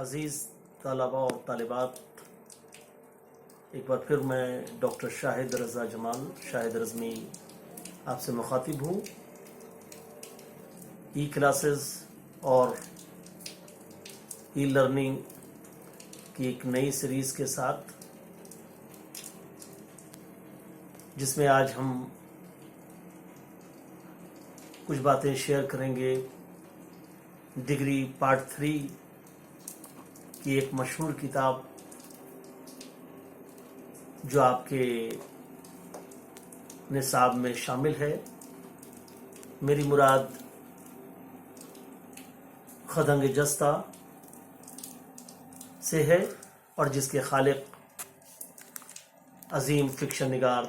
عزیز طلباء اور طالبات، ایک بار پھر میں ڈاکٹر شاہد رضا جمال شاہد رزمی آپ سے مخاطب ہوں ای کلاسز اور ای لرننگ کی ایک نئی سیریز کے ساتھ، جس میں آج ہم کچھ باتیں شیئر کریں گے ڈگری پارٹ 3 کی ایک مشہور کتاب جو آپ کے نصاب میں شامل ہے۔ میری مراد خدنگ جستہ سے ہے اور جس کے خالق عظیم فکشن نگار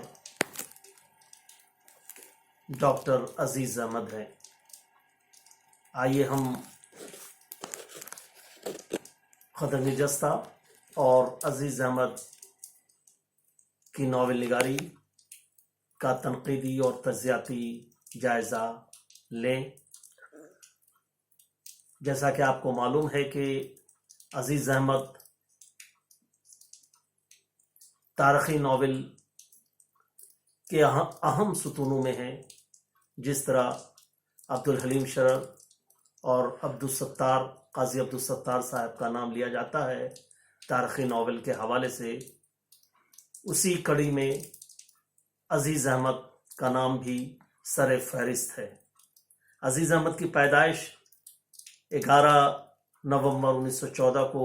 ڈاکٹر عزیز احمد ہیں۔ آئیے ہم خدنگ جستہ اور عزیز احمد کی ناول نگاری کا تنقیدی اور تجزیاتی جائزہ لیں۔ جیسا کہ آپ کو معلوم ہے کہ عزیز احمد تاریخی ناول کے اہم ستونوں میں ہیں، جس طرح عبدالحلیم شرر اور قاضی عبدالستار صاحب کا نام لیا جاتا ہے تاریخی ناول کے حوالے سے۔ اسی کڑی میں عزیز احمد کا نام بھی سر فہرست ہے۔ عزیز احمد کی پیدائش 11 نومبر 1914 کو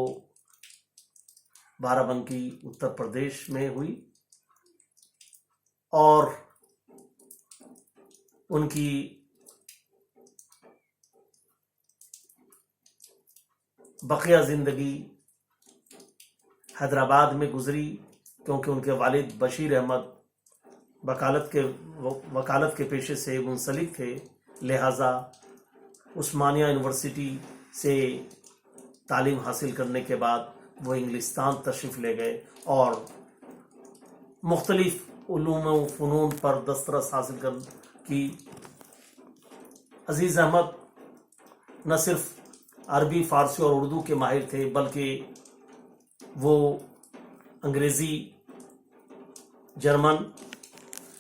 بارہ بنکی اتر پردیش میں ہوئی، اور ان کی بقیہ زندگی حیدرآباد میں گزری، کیونکہ ان کے والد بشیر احمد وکالت کے پیشے سے منسلک تھے، لہذا عثمانیہ یونیورسٹی سے تعلیم حاصل کرنے کے بعد وہ انگلستان تشریف لے گئے اور مختلف علوم و فنون پر دسترس حاصل کی۔ عزیز احمد نہ صرف عربی، فارسی اور اردو کے ماہر تھے، بلکہ وہ انگریزی، جرمن،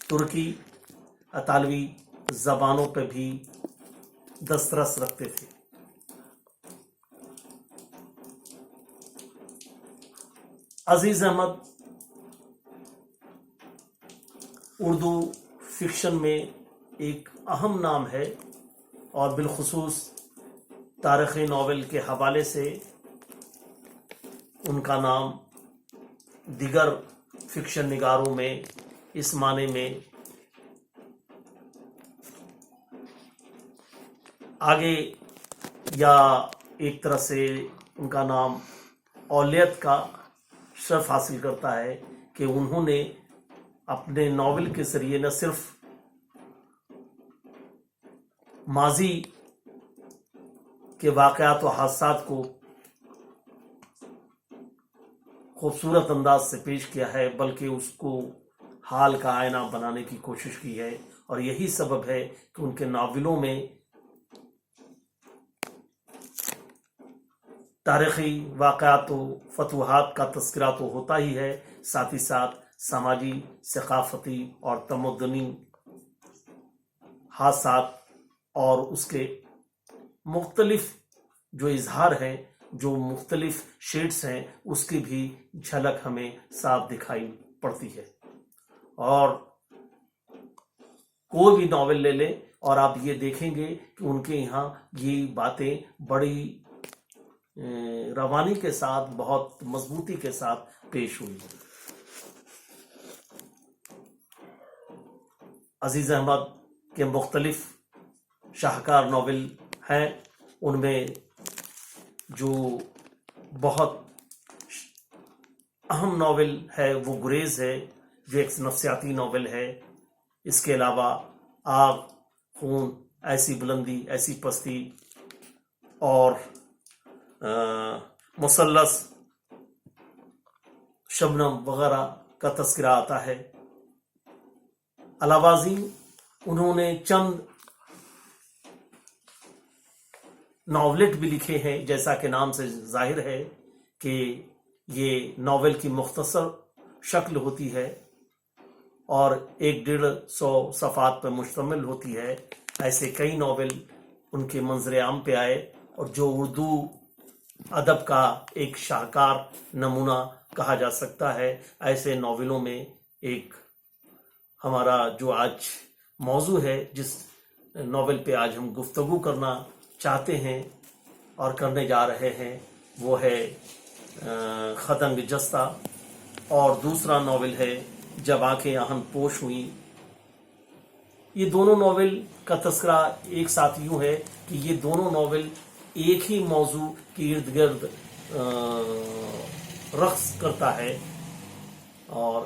ترکی، اطالوی زبانوں پہ بھی دسترس رکھتے تھے۔ عزیز احمد اردو فکشن میں ایک اہم نام ہے، اور بالخصوص تاریخی ناول کے حوالے سے ان کا نام دیگر فکشن نگاروں میں اس معنی میں آگے، یا ایک طرح سے ان کا نام اولیت کا شرف حاصل کرتا ہے کہ انہوں نے اپنے ناول کے ذریعے نہ صرف ماضی کے واقعات و حادثات کو خوبصورت انداز سے پیش کیا ہے، بلکہ اس کو حال کا آئینہ بنانے کی کوشش کی ہے، اور یہی سبب ہے کہ ان کے ناولوں میں تاریخی واقعات و فتوحات کا تذکرہ تو ہوتا ہی ہے، ساتھ ہی ساتھ سماجی، ثقافتی اور تمدنی حادثات اور اس کے مختلف جو اظہار ہیں، جو مختلف شیڈز ہیں، اس کی بھی جھلک ہمیں صاف دکھائی پڑتی ہے۔ اور کوئی بھی ناول لے لیں اور آپ یہ دیکھیں گے کہ ان کے یہاں یہ باتیں بڑی روانی کے ساتھ، بہت مضبوطی کے ساتھ پیش ہوئی۔ عزیز احمد کے مختلف شاہکار ناول ہیں، ان میں جو بہت اہم ناول ہے وہ گریز ہے، جو ایک نفسیاتی ناول ہے۔ اس کے علاوہ آگ، خون، ایسی بلندی، ایسی پستی اور مثلث، شبنم وغیرہ کا تذکرہ آتا ہے۔ علاوہ ازیں انہوں نے چند ناولٹ بھی لکھے ہیں، جیسا کہ نام سے ظاہر ہے کہ یہ ناول کی مختصر شکل ہوتی ہے اور 150 صفحات پر مشتمل ہوتی ہے۔ ایسے کئی ناول ان کے منظر عام پہ آئے اور جو اردو ادب کا ایک شاہکار نمونہ کہا جا سکتا ہے۔ ایسے ناولوں میں ایک ہمارا جو آج موضوع ہے، جس ناول پہ آج ہم گفتگو کرنا چاہتے ہیں اور کرنے جا رہے ہیں، وہ ہے خدنگ جستہ، اور دوسرا ناول ہے جب آنکھیں آہن پوش ہوئیں۔ یہ دونوں ناول کا تذکرہ ایک ساتھ یوں ہے کہ یہ دونوں ناول ایک ہی موضوع کے ارد گرد رقص کرتا ہے، اور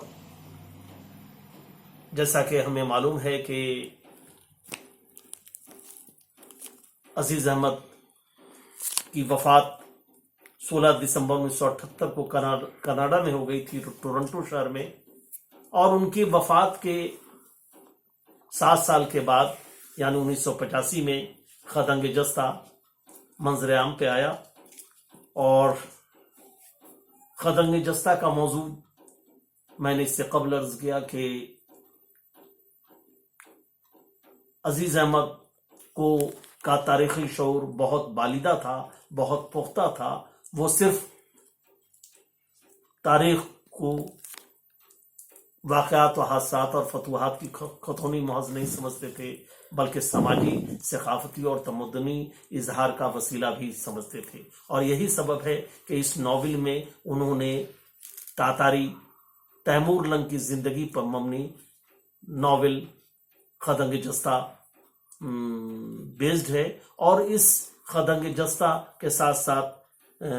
جیسا کہ ہمیں معلوم ہے کہ عزیز احمد کی وفات 16 دسمبر 1978 کو کینیڈا میں ہو گئی تھی، ٹورنٹو شہر میں، اور ان کی وفات کے 7 سال کے بعد یعنی 1985 میں خدنگ جستہ منظر عام پہ آیا۔ اور خدنگ جستہ کا موضوع میں نے اس سے قبل عرض کیا کہ عزیز احمد کا تاریخی شعور بہت بالیدہ تھا، بہت پختہ تھا۔ وہ صرف تاریخ کو واقعات و حادثات اور فتوحات کی خطونی محض نہیں سمجھتے تھے، بلکہ سماجی، ثقافتی اور تمدنی اظہار کا وسیلہ بھی سمجھتے تھے۔ اور یہی سبب ہے کہ اس ناول میں انہوں نے تاتاری تیمور لنگ کی زندگی پر مبنی ناول خدنگ جستہ بیسڈ ہے، اور اس خدنگ جستہ کے ساتھ ساتھ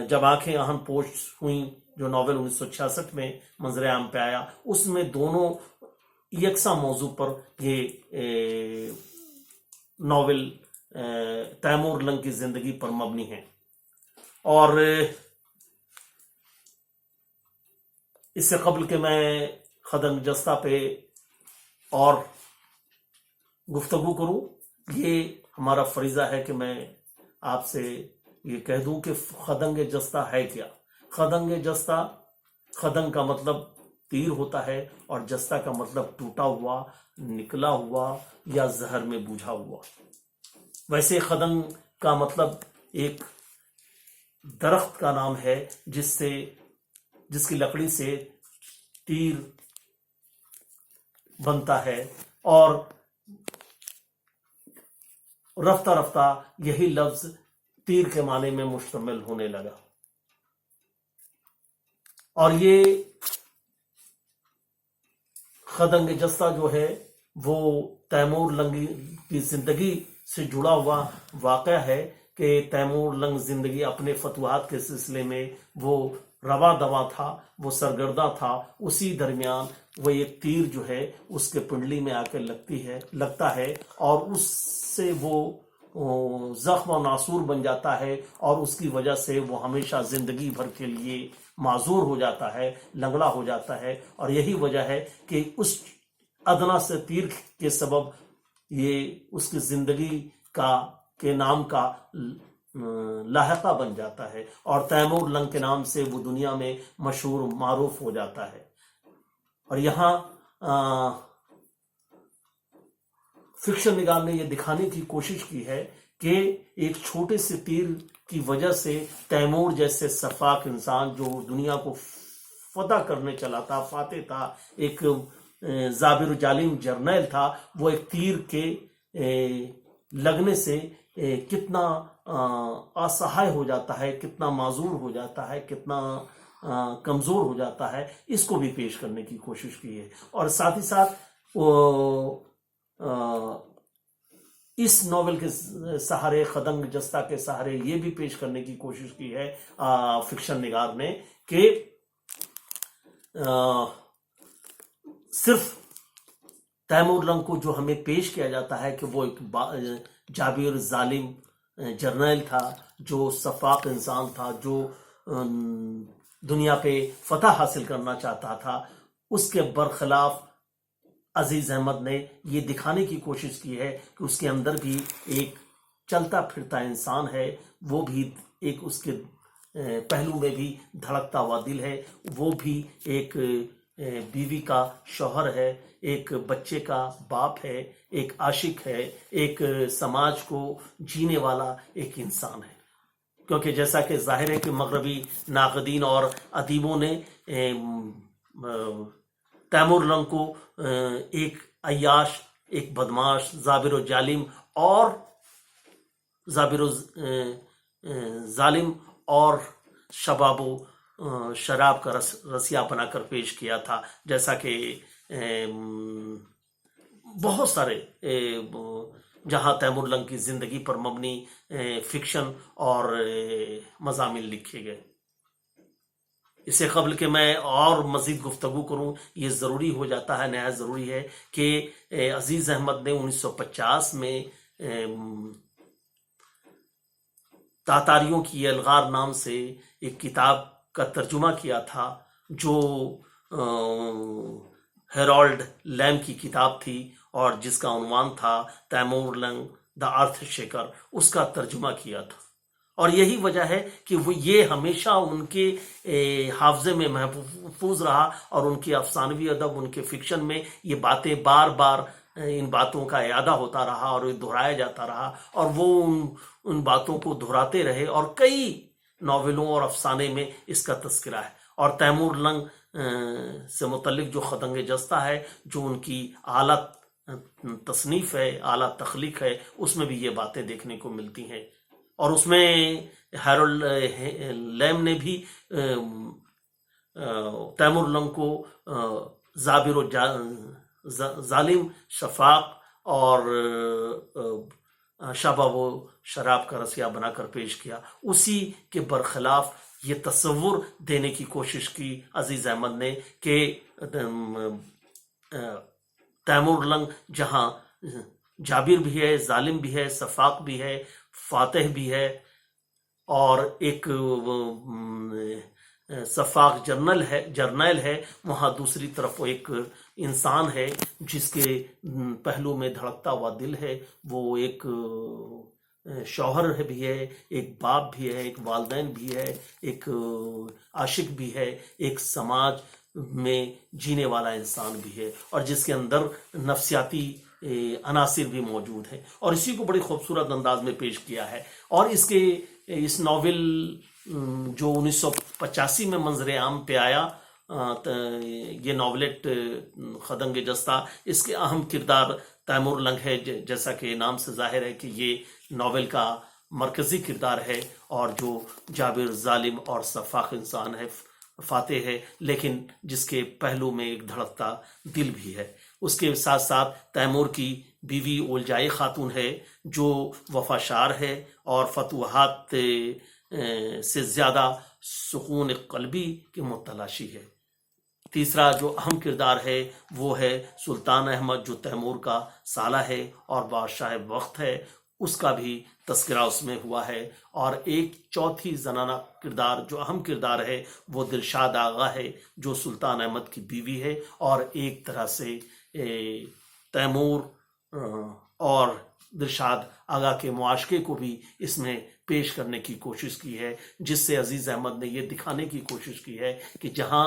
جب آنکھیں آہن پوش ہوئیں جو ناول 1966 میں منظر عام پہ آیا، اس میں دونوں یکساں موضوع پر یہ ناول تیمور لنگ کی زندگی پر مبنی ہے۔ اور اس سے قبل کہ میں خدنگ جستہ پہ اور گفتگو کروں، یہ ہمارا فریضہ ہے کہ میں آپ سے یہ کہہ دوں کہ خدنگ جستہ ہے کیا۔ خدنگ جستہ، خدنگ کا مطلب تیر ہوتا ہے اور جستہ کا مطلب ٹوٹا ہوا، نکلا ہوا یا زہر میں بوجھا ہوا۔ ویسے خدنگ کا مطلب ایک درخت کا نام ہے جس کی لکڑی سے تیر بنتا ہے، اور رفتہ رفتہ یہی لفظ تیر کے معنی میں مشتمل ہونے لگا۔ اور یہ خدنگ جستہ جو ہے وہ تیمور لنگ کی زندگی سے جڑا ہوا واقعہ ہے کہ تیمور لنگ زندگی اپنے فتوحات کے سلسلے میں وہ رواں دواں تھا، وہ سرگردہ تھا۔ اسی درمیان وہ ایک تیر جو ہے اس کے پنڈلی میں آ کے لگتا ہے، اور اس سے وہ زخم و ناسور بن جاتا ہے، اور اس کی وجہ سے وہ ہمیشہ زندگی بھر کے لیے معذور ہو جاتا ہے، لنگڑا ہو جاتا ہے۔ اور یہی وجہ ہے کہ اس ادنا سے تیر کے سبب یہ اس کی زندگی کے نام کا لاحقہ بن جاتا ہے، اور تیمور لنگ کے نام سے وہ دنیا میں مشہور معروف ہو جاتا ہے۔ اور یہاں فکشن نگار نے یہ دکھانے کی کوشش کی ہے کہ ایک چھوٹے سے تیر کی وجہ سے تیمور جیسے سفاک انسان جو دنیا کو فتح کرنے چلا تھا، فاتح تھا، ایک زابر جالم جرنیل تھا، وہ ایک تیر کے لگنے سے کتنا اسہائے ہو جاتا ہے، کتنا معذور ہو جاتا ہے، کتنا کمزور ہو جاتا ہے، اس کو بھی پیش کرنے کی کوشش کی ہے۔ اور ساتھ ہی ساتھ اس ناول کے سہارے، خدنگ جستہ کے سہارے یہ بھی پیش کرنے کی کوشش کی ہے فکشن نگار نے کہ صرف تیمور لنگ کو جو ہمیں پیش کیا جاتا ہے کہ وہ ایک جابر ظالم جرنیل تھا، جو سفاک انسان تھا، جو دنیا پہ فتح حاصل کرنا چاہتا تھا، اس کے برخلاف عزیز احمد نے یہ دکھانے کی کوشش کی ہے کہ اس کے اندر بھی ایک چلتا پھرتا انسان ہے، وہ بھی ایک اس کے پہلو میں بھی دھڑکتا ہوا دل ہے، وہ بھی ایک بیوی کا شوہر ہے، ایک بچے کا باپ ہے، ایک عاشق ہے، ایک سماج کو جینے والا ایک انسان ہے۔ کیونکہ جیسا کہ ظاہر ہے کہ مغربی ناقدین اور ادیبوں نے تیمور لنگ کو ایک عیاش، ایک بدماش، زابر و ظالم اور شباب و شراب کا رسیا بنا کر پیش کیا تھا، جیسا کہ بہت سارے جہاں تیمور لنگ کی زندگی پر مبنی فکشن اور مضامین لکھے گئے۔ اس سے قبل کہ میں اور مزید گفتگو کروں، یہ ضروری ہو جاتا ہے، نہایت ضروری ہے کہ عزیز احمد نے 1950 میں تاتاریوں کی الغار نام سے ایک کتاب کا ترجمہ کیا تھا، جو ہیرالڈ لیم کی کتاب تھی اور جس کا عنوان تھا تیمور لنگ دا ارتھ شیکر، اس کا ترجمہ کیا تھا۔ اور یہی وجہ ہے کہ وہ یہ ہمیشہ ان کے حافظے میں محفوظ رہا، اور ان کے افسانوی ادب، ان کے فکشن میں یہ باتیں بار بار ان باتوں کا اعادہ ہوتا رہا اور دہرایا جاتا رہا، اور وہ ان باتوں کو دہراتے رہے، اور کئی ناولوں اور افسانے میں اس کا تذکرہ ہے۔ اور تیمور لنگ سے متعلق جو خدنگ جستہ ہے، جو ان کی اعلیٰ تصنیف ہے، اعلیٰ تخلیق ہے، اس میں بھی یہ باتیں دیکھنے کو ملتی ہیں۔ اور اس میں ہیرالڈ لیم نے بھی تیمور لنگ کو زابر و ظالم، شفاق اور شباب و شراب کا رسیا بنا کر پیش کیا۔ اسی کے برخلاف یہ تصور دینے کی کوشش کی عزیز احمد نے کہ تیمور لنگ جہاں جابر بھی ہے، ظالم بھی ہے، شفاق بھی ہے، فاتح بھی ہے، اور ایک شفاق جرنیل ہے، وہاں دوسری طرف وہ ایک انسان ہے جس کے پہلو میں دھڑکتا ہوا دل ہے، وہ ایک شوہر بھی ہے، ایک باپ بھی ہے، ایک والدین بھی ہے، ایک عاشق بھی ہے، ایک سماج میں جینے والا انسان بھی ہے، اور جس کے اندر نفسیاتی عناصر بھی موجود ہیں، اور اسی کو بڑی خوبصورت انداز میں پیش کیا ہے۔ اور اس ناول جو 1985 میں منظر عام پہ آیا، یہ ناولٹ خدنگ جستہ، اس کے اہم کردار تیمور لنگ ہے، جیسا کہ نام سے ظاہر ہے کہ یہ ناول کا مرکزی کردار ہے، اور جو جابر، ظالم اور شفاق انسان ہے، فاتح ہے، لیکن جس کے پہلو میں ایک دھڑکتا دل بھی ہے۔ اس کے ساتھ ساتھ تیمور کی بیوی اولجائے خاتون ہے، جو وفاشار ہے اور فتوحات سے زیادہ سکون قلبی کی متلاشی ہے۔ تیسرا جو اہم کردار ہے وہ ہے سلطان احمد، جو تیمور کا سالہ ہے اور بادشاہ وقت ہے، اس کا بھی تذکرہ اس میں ہوا ہے۔ اور ایک چوتھی زنانہ کردار جو اہم کردار ہے وہ دلشاد آغا ہے، جو سلطان احمد کی بیوی ہے، اور ایک طرح سے تیمور اور دلشاد آغا کے معاشقے کو بھی اس میں پیش کرنے کی کوشش کی ہے، جس سے عزیز احمد نے یہ دکھانے کی کوشش کی ہے کہ جہاں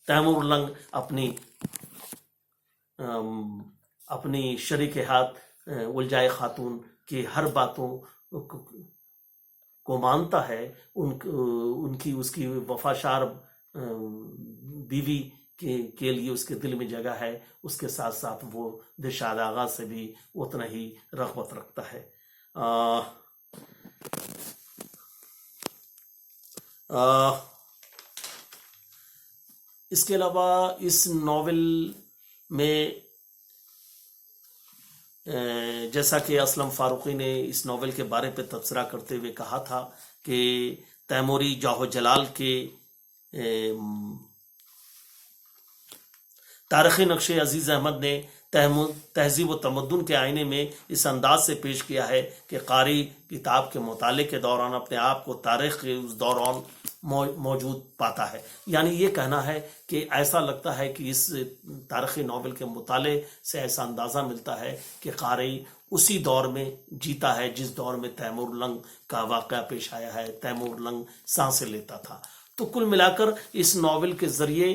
تیمور لنگ اپنی شریک ہاتھ الجائے خاتون کی ہر باتوں کو مانتا ہے، اس کی وفاشار بیوی کے لیے اس کے دل میں جگہ ہے، اس کے ساتھ ساتھ وہ دلشاد آغا سے بھی اتنا ہی رغبت رکھتا ہے۔ اس کے علاوہ اس ناول میں جیسا کہ اسلم فاروقی نے اس ناول کے بارے پہ تبصرہ کرتے ہوئے کہا تھا کہ تیموری جاہ و جلال کے تاریخی نقشے عزیز احمد نے تہذیب و تمدن کے آئینے میں اس انداز سے پیش کیا ہے کہ قاری کتاب کے مطالعے کے دوران اپنے آپ کو تاریخ کے اس دوران موجود پاتا ہے. یعنی یہ کہنا ہے کہ ایسا لگتا ہے کہ اس تاریخی ناول کے مطالعے سے ایسا اندازہ ملتا ہے کہ قاری اسی دور میں جیتا ہے جس دور میں تیمور لنگ کا واقعہ پیش آیا ہے، تیمور لنگ سانسیں لیتا تھا. تو کل ملا کر اس ناول کے ذریعے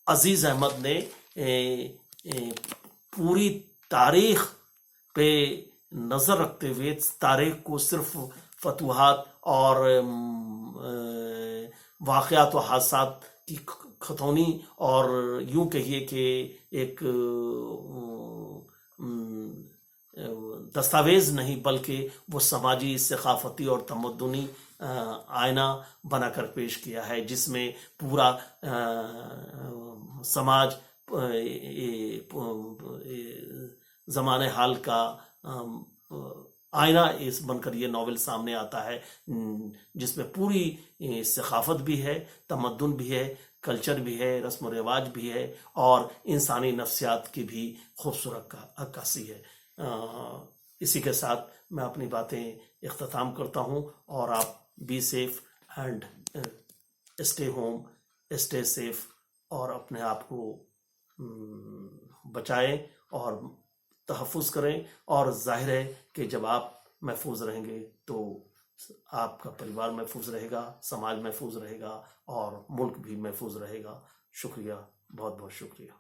عزیز احمد نے پوری تاریخ پہ نظر رکھتے ہوئے تاریخ کو صرف فتوحات اور واقعات و حادثات کی کھتونی اور یوں کہیے کہ ایک دستاویز نہیں بلکہ وہ سماجی، ثقافتی اور تمدنی آئینہ بنا کر پیش کیا ہے، جس میں پورا سماج زمانے حال کا آئینہ اس بن کر یہ ناول سامنے آتا ہے، جس میں پوری ثقافت بھی ہے، تمدن بھی ہے، کلچر بھی ہے، رسم و رواج بھی ہے اور انسانی نفسیات کی بھی خوبصورت عکاسی ہے. اسی کے ساتھ میں اپنی باتیں اختتام کرتا ہوں اور آپ be safe and stay home, stay safe اور اپنے آپ کو بچائیں اور تحفظ کریں. اور ظاہر ہے کہ جب آپ محفوظ رہیں گے تو آپ کا پریوار محفوظ رہے گا، سماج محفوظ رہے گا اور ملک بھی محفوظ رہے گا. شکریہ، بہت بہت شکریہ.